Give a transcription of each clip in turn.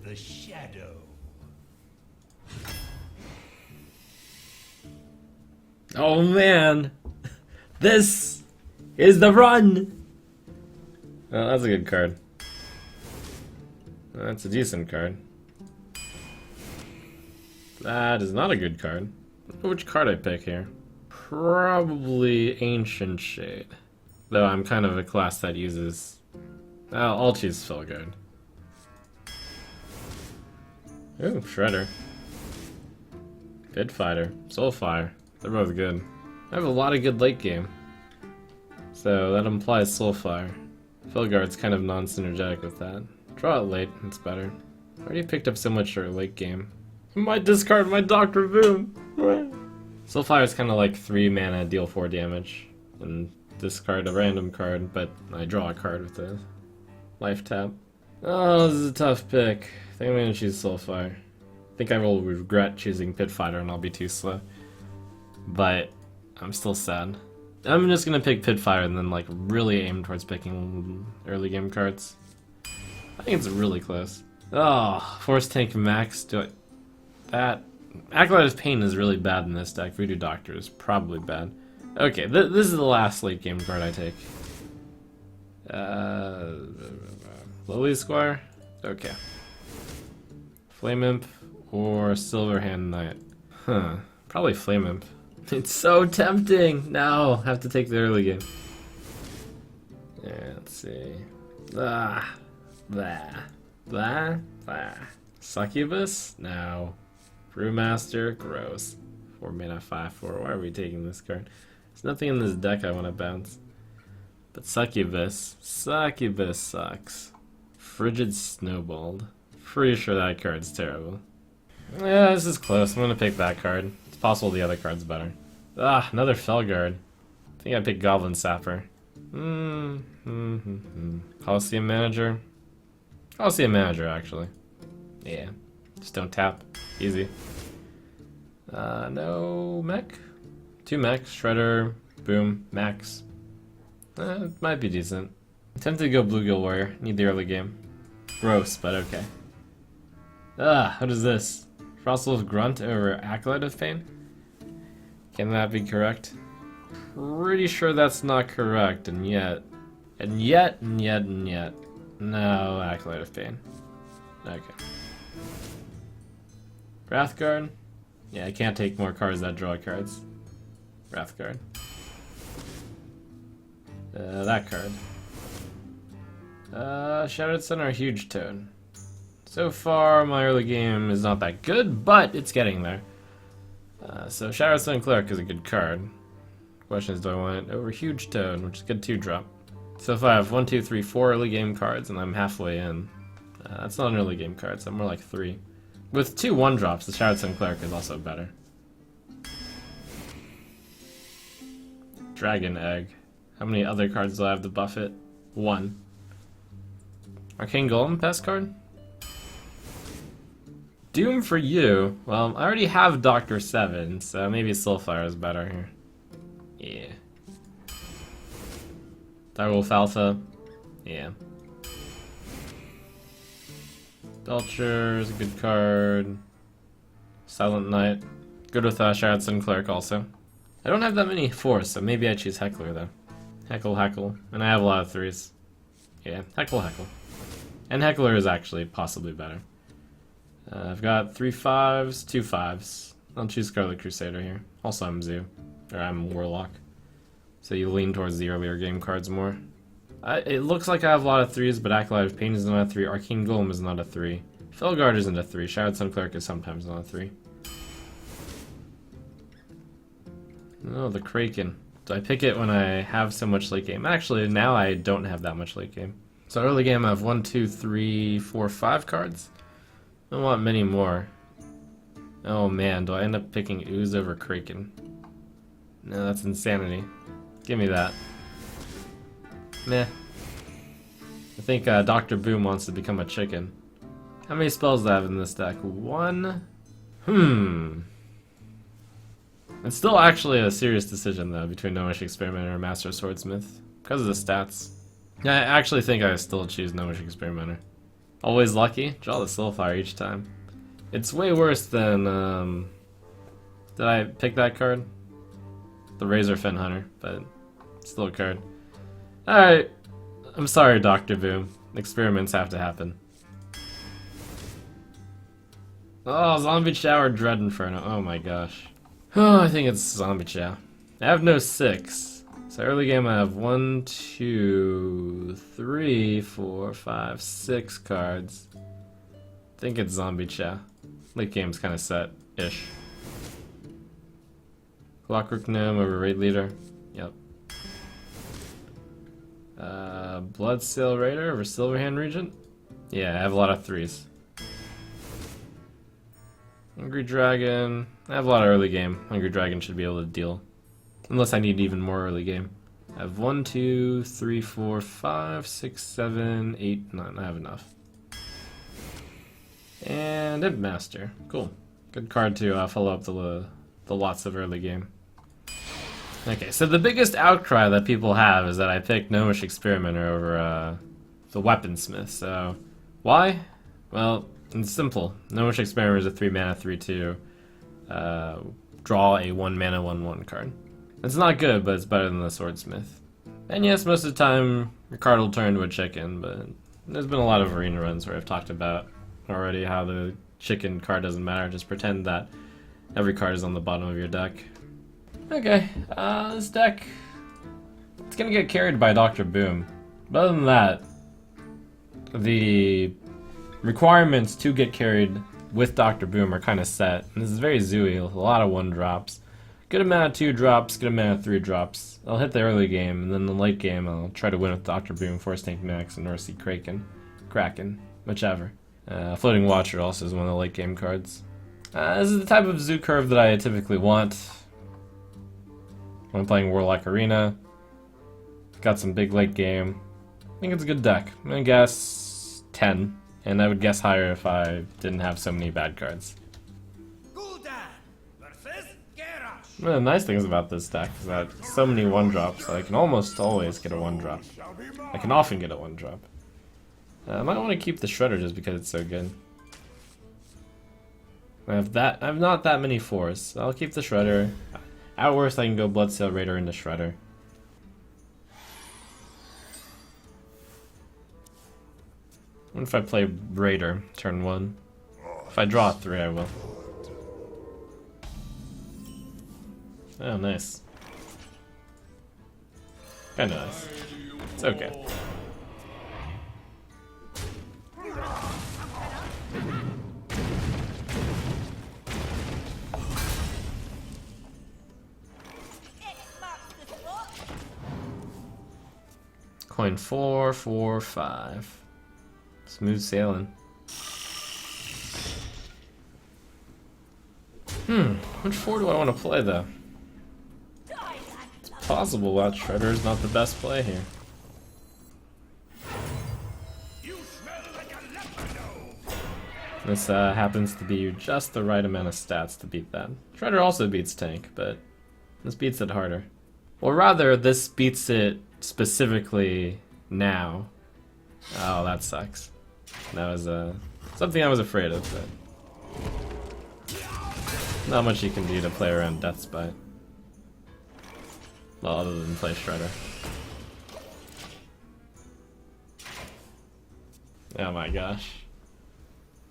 the shadow. Oh man, this is the run. Oh, that's a good card. That's a decent card. That is not a good card. I don't know which card I pick here. Probably Ancient Shade. Though I'm kind of a class that uses... I'll choose Felguard. Ooh, Shredder. Pit Fighter. Soulfire. They're both good. I have a lot of good late game. So that implies Soulfire. Felguard's kind of non-synergetic with that. Draw it late, it's better. I already picked up so much for late game. I might discard my Dr. Boom! Soulfire is kind of like 3 mana, deal 4 damage. And discard a random card, but I draw a card with a life tap. Oh, this is a tough pick. I think I'm gonna choose Soulfire. I think I will regret choosing Pit Fighter and I'll be too slow. But I'm still sad. I'm just gonna pick Pit Fighter and then like really aim towards picking early game cards. I think it's really close. Oh, Force Tank Max. That Acolyte of Pain is really bad in this deck. Voodoo Doctor is probably bad. Okay, this is the last late game card I take. Lily Squire? Okay. Flame Imp or Silverhand Knight? Huh. Probably Flame Imp. It's so tempting! No, have to take the early game. Yeah, let's see. Blah. Succubus? No. Brewmaster? Gross. 4 mana, 5/4. Why are we taking this card? There's nothing in this deck I want to bounce. But Succubus sucks. Frigid Snowballed. Pretty sure that card's terrible. Yeah, this is close. I'm gonna pick that card. It's possible the other card's better. Ah, another Felguard. I think I picked Goblin Sapper. Coliseum Manager? Coliseum Manager, actually. Yeah. Just don't tap. Easy. No mech? 2 mechs, Shredder, Boom, Max. It might be decent. I'm tempted to go Bluegill Warrior. Need the early game. Gross, but okay. What is this? Frostwolf Grunt over Acolyte of Pain? Can that be correct? Pretty sure that's not correct, and yet. No, Acolyte of Pain. Okay. Wrathguard? Yeah, I can't take more cards that draw cards. Wrathguard. That card. Shattered Sun or Huge Toad? So far, my early game is not that good, but it's getting there. So Shattered Sun Cleric is a good card. Question is, do I want it over Huge Toad, which is a good 2-drop. So if I have 1, 2, 3, 4 early game cards and I'm halfway in, that's not an early game card, so I'm more like 3. With 2 1-drops, the Shattered Sun Cleric is also better. Dragon Egg. How many other cards do I have to buff it? 1. Arcane Golem, best card? Doom for you. Well, I already have Dr. 7, so maybe Soulfire is better here. Yeah. Direwolf Alpha. Yeah. Belcher is a good card. Silent Knight. Good with Shattered Sun Cleric also. I don't have that many 4s, so maybe I choose Heckler though. Heckle. And I have a lot of 3s. Yeah, Heckle. And Heckler is actually possibly better. I've got 3 5s, 2 5s. I'll choose Scarlet Crusader here. Also I'm Zoo. Or I'm Warlock. So you lean towards the earlier game cards more. It looks like I have a lot of 3s, but Acolyte of Pain is not a 3. Arcane Golem is not a 3. Felguard isn't a 3. Shattered Sun Cleric is sometimes not a 3. Oh, the Kraken. Do I pick it when I have so much late game? Actually, now I don't have that much late game. So early game I have 1, 2, 3, 4, 5 cards. I don't want many more. Oh man, do I end up picking Ooze over Kraken? No, that's insanity. Give me that. Meh. I think Dr. Boom wants to become a chicken. How many spells do I have in this deck? 1? It's still actually a serious decision though between Gnomish Experimenter and Master Swordsmith because of the stats. Yeah, I actually think I still choose Gnomish Experimenter. Always lucky. Draw the Soulfire each time. It's way worse than, did I pick that card? The Razorfin Hunter, but still a card. Alright. I'm sorry, Dr. Boom. Experiments have to happen. Oh, Zombie Chow or Dread Inferno. Oh my gosh. Oh, I think it's Zombie Chow. I have no 6. So early game I have 1, 2, 3, 4, 5, 6 cards. I think it's Zombie Chow. Late game's kind of set-ish. Clockwork Gnome over Raid Leader. Yep. Bloodsail Raider over Silverhand Regent. Yeah, I have a lot of 3s. Hungry Dragon. I have a lot of early game. Hungry Dragon should be able to deal. Unless I need even more early game. I have 1, 2, 3, 4, 5, 6, 7, 8, 9. I have enough. And Imp Master. Cool. Good card to follow up the lots of early game. Okay, so the biggest outcry that people have is that I picked Gnomish Experimenter over the Weaponsmith. So, why? Well, it's simple. Gnomish Experimenter is a 3-mana 3/2. Draw a 1-mana 1/1 card. It's not good, but it's better than the Swordsmith. And yes, most of the time your card will turn to a chicken, but there's been a lot of arena runs where I've talked about already how the chicken card doesn't matter. Just pretend that every card is on the bottom of your deck. Okay, this deck, it's gonna get carried by Dr. Boom. But other than that, the requirements to get carried with Dr. Boom are kind of set. And this is very zooey, a lot of 1-drops. Good amount of 2-drops, good amount of 3-drops. I'll hit the early game, and then the late game I'll try to win with Dr. Boom, Force Tank Max, and North Sea Kraken, whichever. Floating Watcher also is one of the late game cards. This is the type of zoo curve that I typically want when I'm playing Warlock Arena. Got some big late game. I think it's a good deck. I'm gonna guess 10, and I would guess higher if I didn't have so many bad cards. One of the nice things about this deck is that so many 1-drops that I can almost always get a 1-drop. I can often get a 1-drop. I might want to keep the Shredder just because it's so good. I have not that many 4s, so I'll keep the Shredder. At worst, I can go Bloodsail Raider into Shredder. What if I play Raider, turn 1? If I draw 3, I will. Oh, nice. Kinda nice. It's okay. Coin 4, 4, 5. Smooth sailing. Which 4 do I want to play though? It's possible that Shredder is not the best play here. This happens to be just the right amount of stats to beat that. Shredder also beats Tank, but this beats it harder. Or rather, this beats it specifically now. Oh, that sucks. That was something I was afraid of, but not much you can do to play around Deathspite. Well, other than play Shredder. Oh my gosh.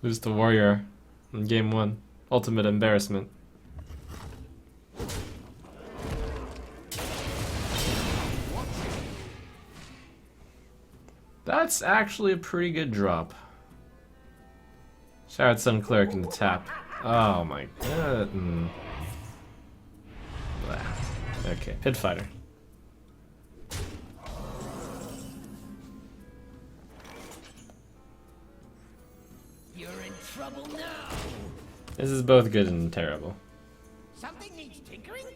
Lose to Warrior in game 1. Ultimate embarrassment. That's actually a pretty good drop. Shard Sun Cleric in the tap. Oh my god. Okay, Pit Fighter. You're in trouble now. This is both good and terrible. Something needs tinkering?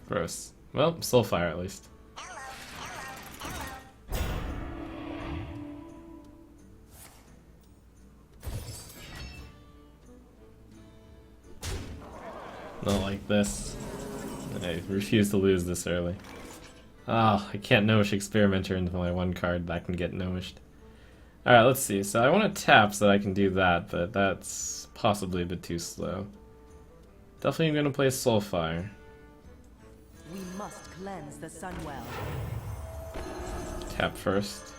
Gross. Well, Soulfire at least. Not like this. I refuse to lose this early. Ah, I can't Gnomish Experimenter into my 1 card that can get Gnomished. Alright, let's see. So I want to tap so that I can do that, but that's possibly a bit too slow. Definitely going to play Soulfire. We must cleanse the Sunwell. Tap first.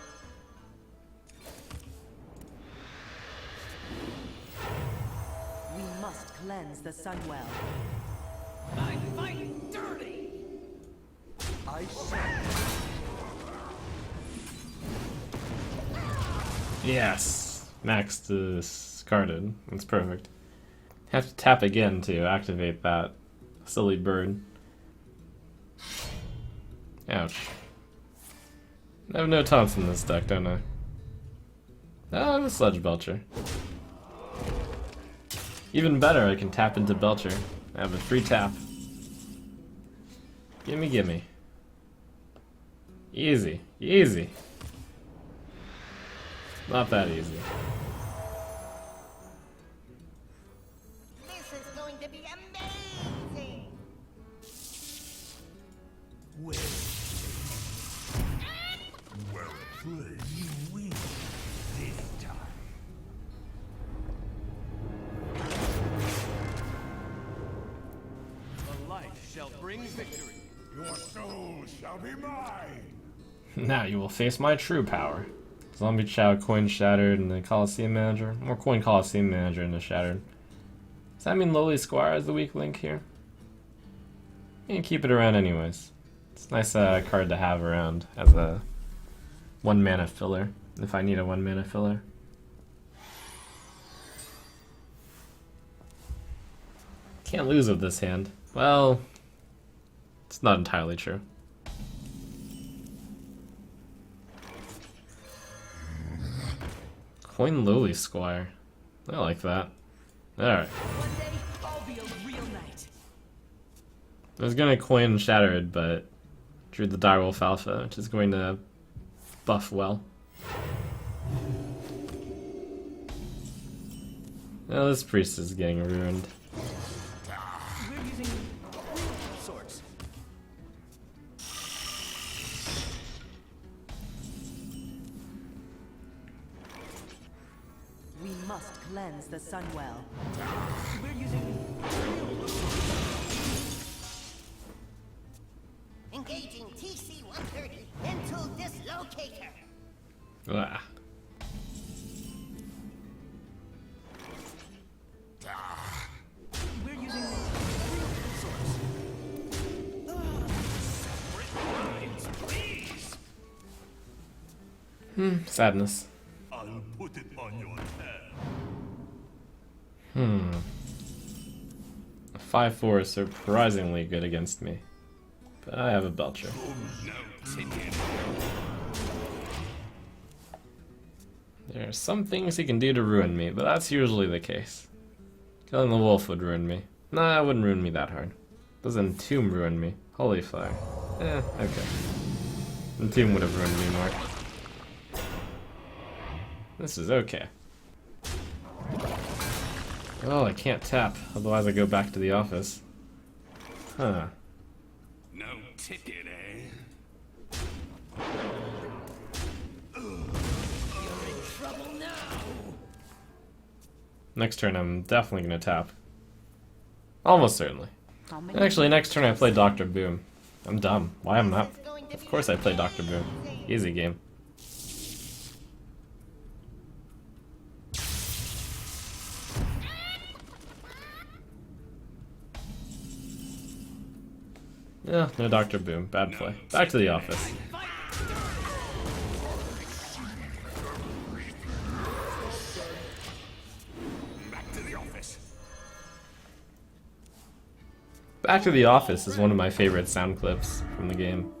We must cleanse the Sunwell. I fight dirty. I say. Yes! Max discarded. That's perfect. Have to tap again to activate that silly bird. Ouch. I have no taunts in this deck, don't I? Oh, I have a Sludge Belcher. Even better, I can tap into Belcher. I have a free tap. Gimme, gimme. Easy, easy. Not that easy. This is going to be amazing. Well played. You win this time. The light shall bring victory. Your soul shall be mine. Now you will face my true power. Zombie Chow, Coin Shattered, and the Coliseum Manager. More Coin Coliseum Manager into Shattered. Does that mean Lowly Squire is the weak link here? You can keep it around anyways. It's a nice card to have around as a 1 mana filler, if I need a 1 mana filler. Can't lose with this hand. Well, it's not entirely true. Coin Lowly Squire. I like that. Alright. One day, I'll be a real knight. I was gonna coin Shattered, but drew the Direwolf Alpha, which is going to buff well. Oh, this priest is getting ruined. We're using swords. We must cleanse the Sunwell. We're using Engaging TC-130 into dislocator. Ah. we're using swords. Sadness. I'll put it on your head. A 5/4 is surprisingly good against me. But I have a Belcher. There are some things he can do to ruin me, but that's usually the case. Killing the wolf would ruin me. Nah, it wouldn't ruin me that hard. Doesn't Entomb ruin me? Holy fire. Okay. Entomb would have ruined me more. This is okay. Oh, I can't tap, otherwise I go back to the office. Huh. No ticket, eh? Trouble now. Next turn I'm definitely gonna tap. Almost certainly. I'll make Actually, next turn I play Dr. Boom. I'm dumb. Why am I not? Of course I play Dr. Boom. Easy game. Yeah, no Dr. Boom. Bad play. Back to the office. Back to the office. Back to the office is one of my favorite sound clips from the game.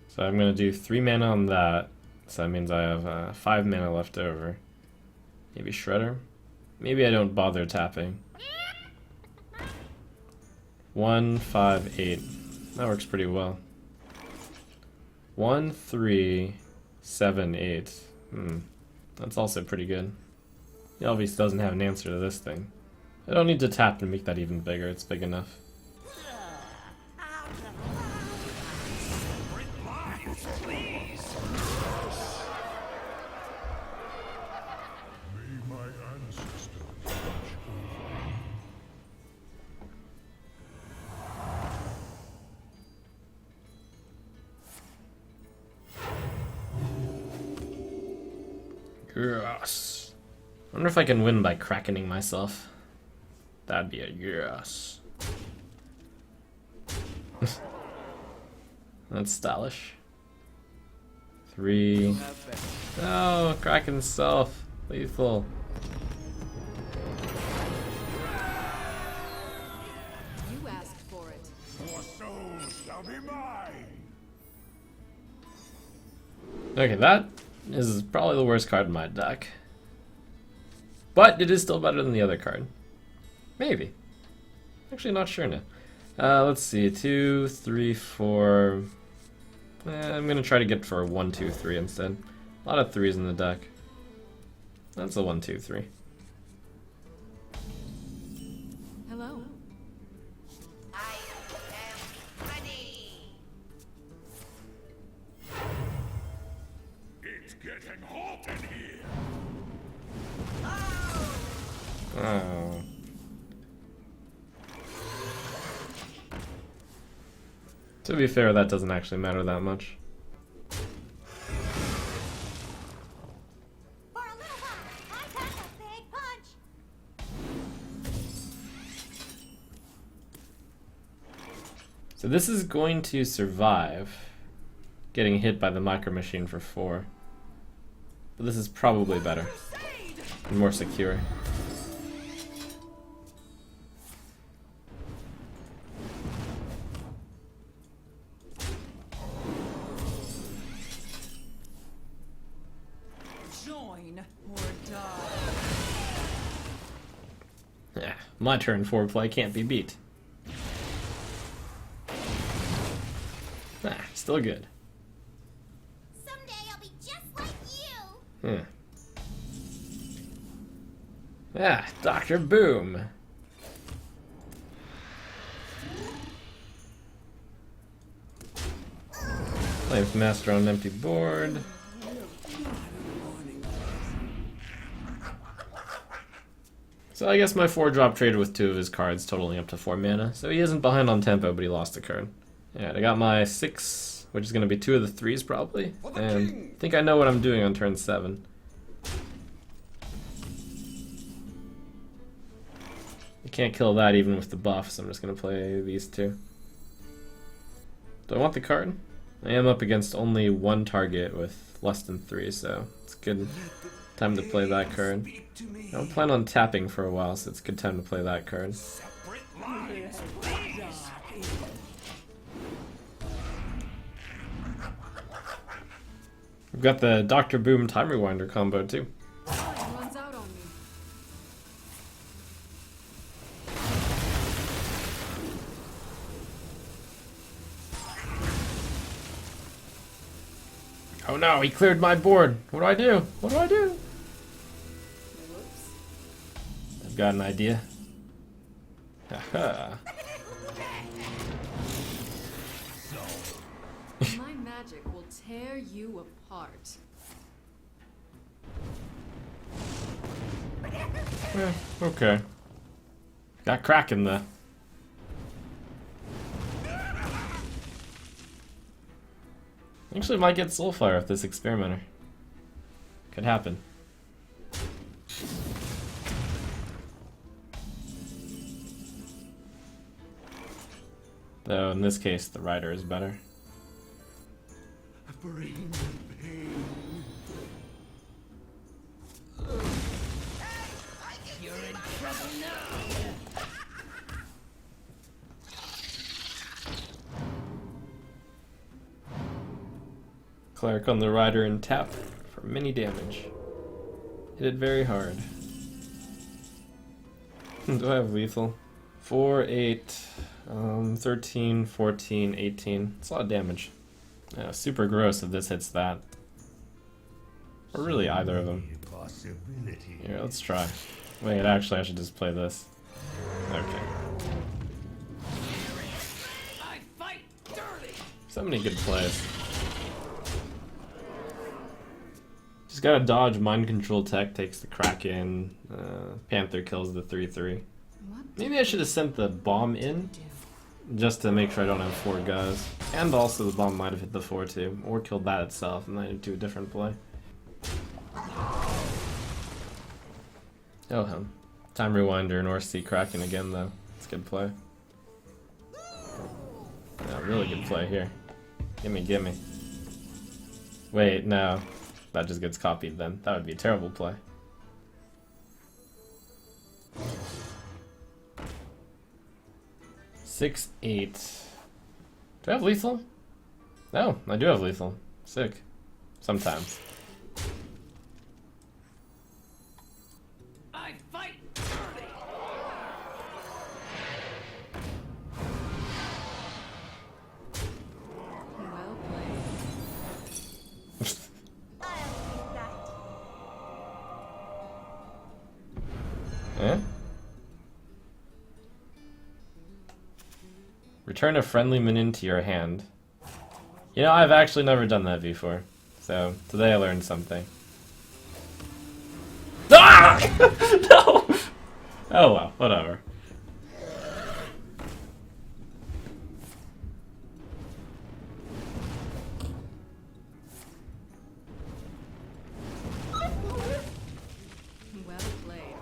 So I'm gonna do 3 mana on that. So that means I have 5 mana left over. Maybe Shredder? Maybe I don't bother tapping. 1, 5, 8. That works pretty well. 1, 3, 7, 8. That's also pretty good. He obviously doesn't have an answer to this thing. I don't need to tap to make that even bigger, it's big enough. Please. Yes. I wonder if I can win by crackening myself. That'd be a yes. That's stylish. 3. No, Kraken self. Lethal. You asked for it. Your souls shall be mine. Okay, that is probably the worst card in my deck. But it is still better than the other card. Maybe. Actually, not sure now. Let's see. 2, 3, 4. I'm gonna try to get for a 1, 2, 3 instead. A lot of 3s in the deck. That's a 1, 2, 3. Hello. I am ready. It's getting hot in here. Oh. To be fair, that doesn't actually matter that much. For a little while, I pack a big punch. So this is going to survive getting hit by the micro machine for 4. But this is probably better and more secure. Join or die. Yeah, my turn 4 play can't be beat. Ah, still good. Someday I'll be just like you. Ah, Dr. Boom. Flames Master on an empty board. So I guess my 4-drop traded with 2 of his cards, totaling up to 4 mana. So he isn't behind on tempo, but he lost a card. Yeah, I got my 6, which is going to be 2 of the 3s probably. And I think I know what I'm doing on turn 7. You can't kill that even with the buff, so I'm just going to play these 2. Do I want the card? I am up against only 1 target with less than 3, so it's good time to play that card. I don't plan on tapping for a while, so it's a good time to play that card. Separate lines, please. We've got the Dr. Boom Time Rewinder combo too. Time runs out on me. Oh no, he cleared my board. What do I do? What do I do? Whoops. I've got an idea. Haha. My magic will tear you apart. Yeah, okay. Got Kraken there. Actually might get Soulfire with this Experimenter. Could happen. Though in this case the Rider is better. Bring pain. You're in trouble now. Cleric on the Rider and tap for mini damage. Hit it very hard. Do I have lethal? 4, 8, 13, 14, 18. It's a lot of damage. Yeah, super gross if this hits that. Or really either of them. Possibility. Here, let's try. Wait, actually I should just play this. Okay. I fight dirty. So many good plays. Just gotta dodge Mind Control Tech, takes the Kraken, Panther kills the 3/3. What Maybe I should have sent the bomb in, just to make sure I don't have 4 guys. And also the bomb might have hit the 4 too, or killed that itself, and then I do a different play. Oh, hum. Time Rewinder, North Sea Kraken again, though. It's good play. Yeah, really good play here. Gimme, gimme. Wait, no. That just gets copied then. That would be a terrible play. Six, 8. Do I have lethal? No, I do have lethal. Sick. Sometimes. I fight dirty. Well played. I'll take that. Eh? Return a friendly minion to your hand. You know, I've actually never done that before. So, today I learned something. Ah! No! Oh well, whatever. Well played.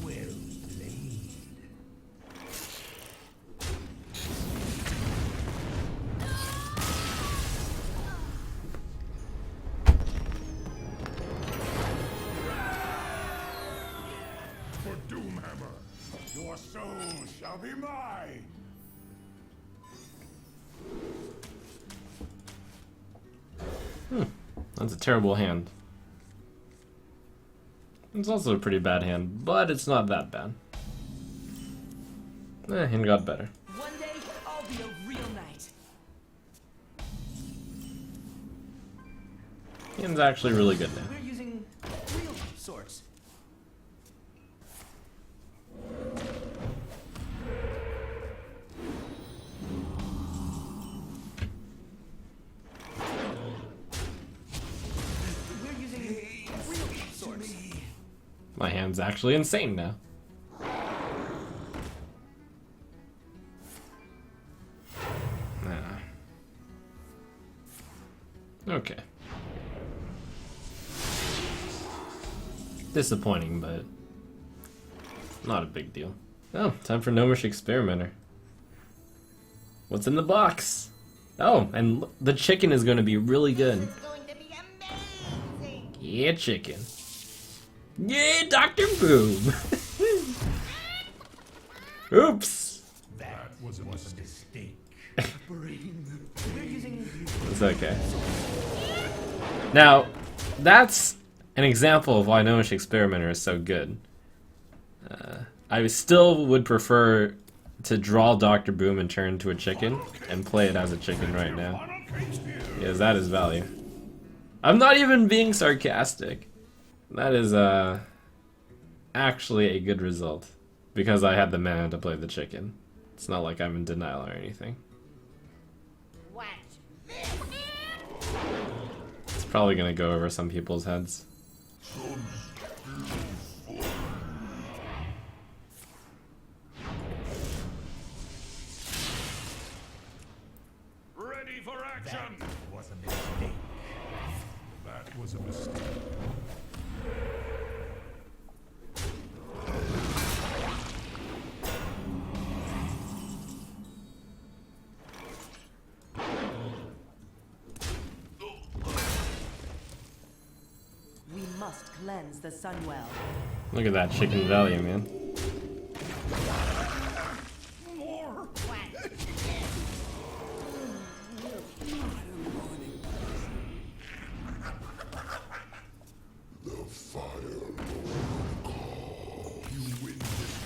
Well played. For Doomhammer, your soul shall be mine. That's a terrible hand. It's also a pretty bad hand, but it's not that bad. Hand got better. One day, I'll be a real knight. Hand's actually really good now. We're using real swords. We're using real swords. My hand's actually insane now. Okay. Disappointing, but not a big deal. Oh, time for Gnomish Experimenter. What's in the box? Oh, and the chicken is going to be really good. This is going to be amazing. Yeah, chicken. Yeah, Dr. Boom. Oops. That was a mistake. We're using It's okay. Now, that's an example of why Gnomish Experimenter is so good. I still would prefer to draw Dr. Boom and turn into a chicken and play it as a chicken right now. Because that is value. I'm not even being sarcastic. That is actually a good result. Because I had the mana to play the chicken. It's not like I'm in denial or anything. Watch this. It's probably gonna go over some people's heads. Ready for action. That was a mistake. That was a mistake. We must cleanse the Sunwell. Look at that chicken value, man. More. The fire you win this.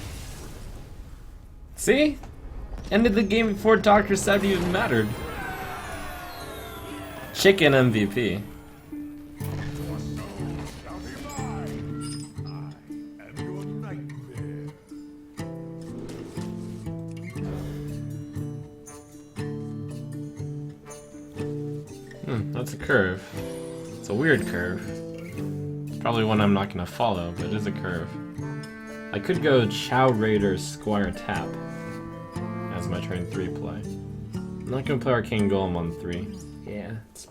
See? Ended the game before Dr. Seb even mattered. Chicken MVP. Your soul shall be mine. I am your nightmare. That's a curve. It's a weird curve. It's probably one I'm not gonna follow, but it is a curve. I could go Chow Raider Squire Tap as my turn 3 play. I'm not gonna play Arcane Golem on 3. Yeah, it's